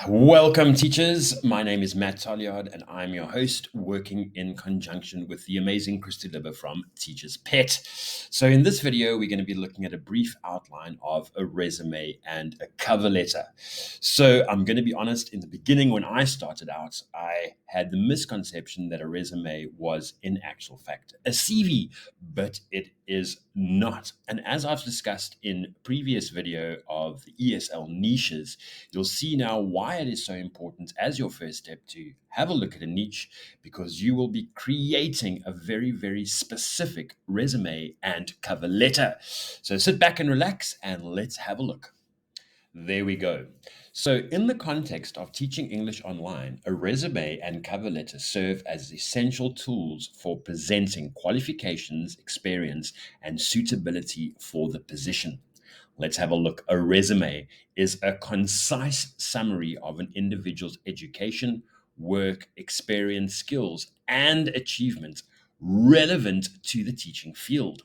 Welcome, teachers. My name is Matt Toliard, and I'm your host, working in conjunction with the amazing Christy Libber from Teacher's Pet. So, in this video, we're going to be looking at a brief outline of a resume and a cover letter. So, I'm going to be honest, in the beginning, when I started out, I had the misconception that a resume was, in actual fact, a CV, but it is not. And as I've discussed in previous video of the ESL niches, you'll see now why it is so important as your first step to have a look at a niche, because you will be creating a very, very specific resume and cover letter. So sit back and relax and let's have a look. There we go. So, in the context of teaching English online, a resume and cover letter serve as essential tools for presenting qualifications, experience, and suitability for the position. Let's have a look. A resume is a concise summary of an individual's education, work, experience, skills, and achievements relevant to the teaching field.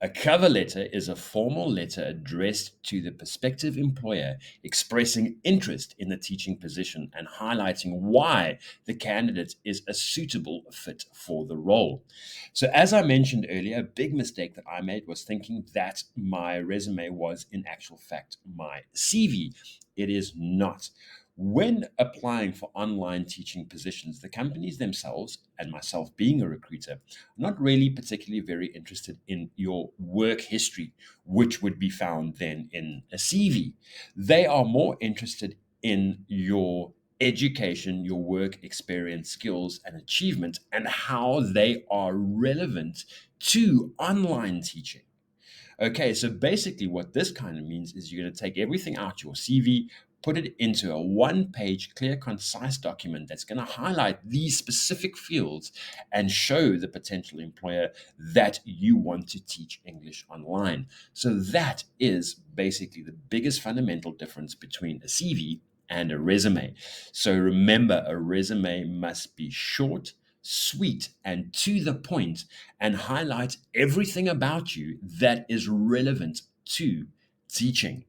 A cover letter is a formal letter addressed to the prospective employer expressing interest in the teaching position and highlighting why the candidate is a suitable fit for the role. So, as I mentioned earlier, a big mistake that I made was thinking that my resume was, in actual fact, my CV. It is not. When applying for online teaching positions, the companies themselves, and myself being a recruiter, not really particularly very interested in your work history, which would be found then in a CV. They are more interested in your education, your work experience, skills, and achievement, and how they are relevant to online teaching. Okay, so basically, what this kind of means is you're going to take everything out your CV, put it into a one page, clear, concise document that's going to highlight these specific fields and show the potential employer that you want to teach English online. So, that is basically the biggest fundamental difference between a CV and a resume. So, remember, a resume must be short, sweet, and to the point, and highlight everything about you that is relevant to teaching.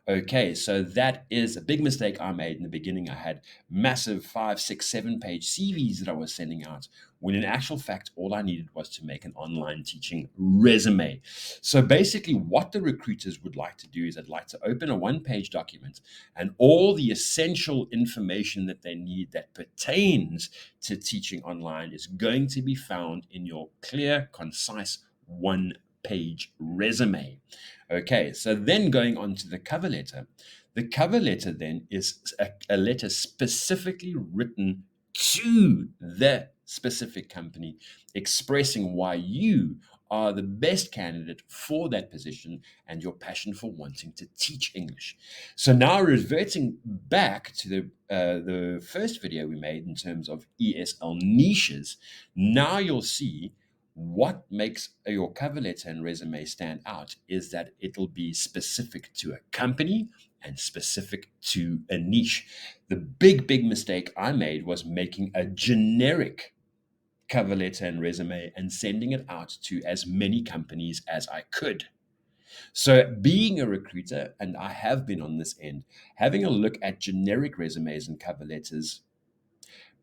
Okay, so that is a big mistake I made in the beginning. I had massive 5, 6, 7 page CVs that I was sending out, when in actual fact, all I needed was to make an online teaching resume. So basically, what the recruiters would like to do is they'd like to open a one-page document, and all the essential information that they need that pertains to teaching online is going to be found in your clear, concise, one-page resume. Okay, so then going on to the cover letter. The cover letter then is a letter specifically written to the specific company, expressing why you are the best candidate for that position and your passion for wanting to teach English. So now reverting back to the first video we made in terms of ESL niches, now you'll see what makes your cover letter and resume stand out is that it'll be specific to a company and specific to a niche. The big mistake I made was making a generic cover letter and resume and sending it out to as many companies as I could. So, being a recruiter, and I have been on this end, having a look at generic resumes and cover letters,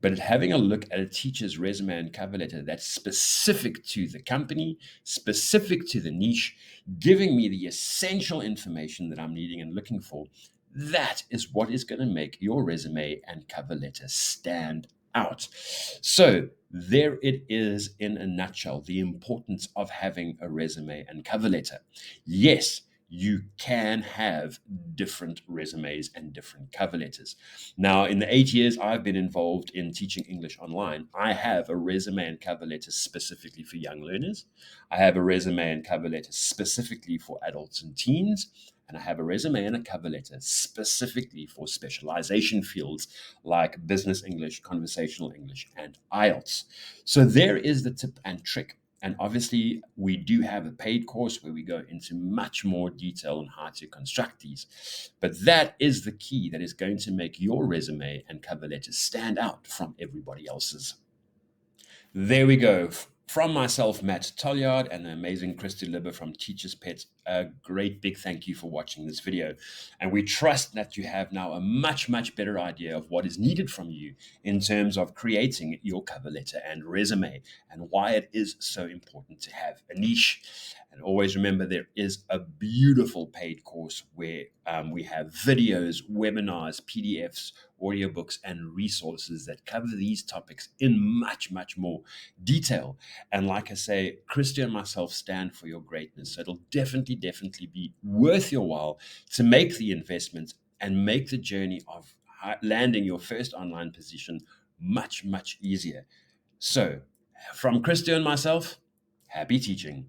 but having a look at a teacher's resume and cover letter that's specific to the company, specific to the niche, giving me the essential information that I'm needing and looking for, that is what is going to make your resume and cover letter stand out. So, there it is in a nutshell, the importance of having a resume and cover letter. Yes, you can have different resumes and different cover letters. Now, in the 8 years I've been involved in teaching English online, I have a resume and cover letter specifically for young learners. I have a resume and cover letter specifically for adults and teens. And I have a resume and a cover letter specifically for specialization fields like business English, conversational English, and IELTS. So there is the tip and trick. And obviously, we do have a paid course where we go into much more detail on how to construct these. But that is the key that is going to make your resume and cover letter stand out from everybody else's. There we go. From myself, Matt Tolliard, and the amazing Christy Libber from Teacher's Pet, a great big thank you for watching this video. And we trust that you have now a much better idea of what is needed from you in terms of creating your cover letter and resume, and why it is so important to have a niche. And always remember, there is a beautiful paid course where we have videos, webinars, PDFs, audiobooks, and resources that cover these topics in much more detail. And like I say, Christy and myself stand for your greatness. So it'll definitely be worth your while to make the investment and make the journey of landing your first online position much easier. So from Christy and myself, happy teaching.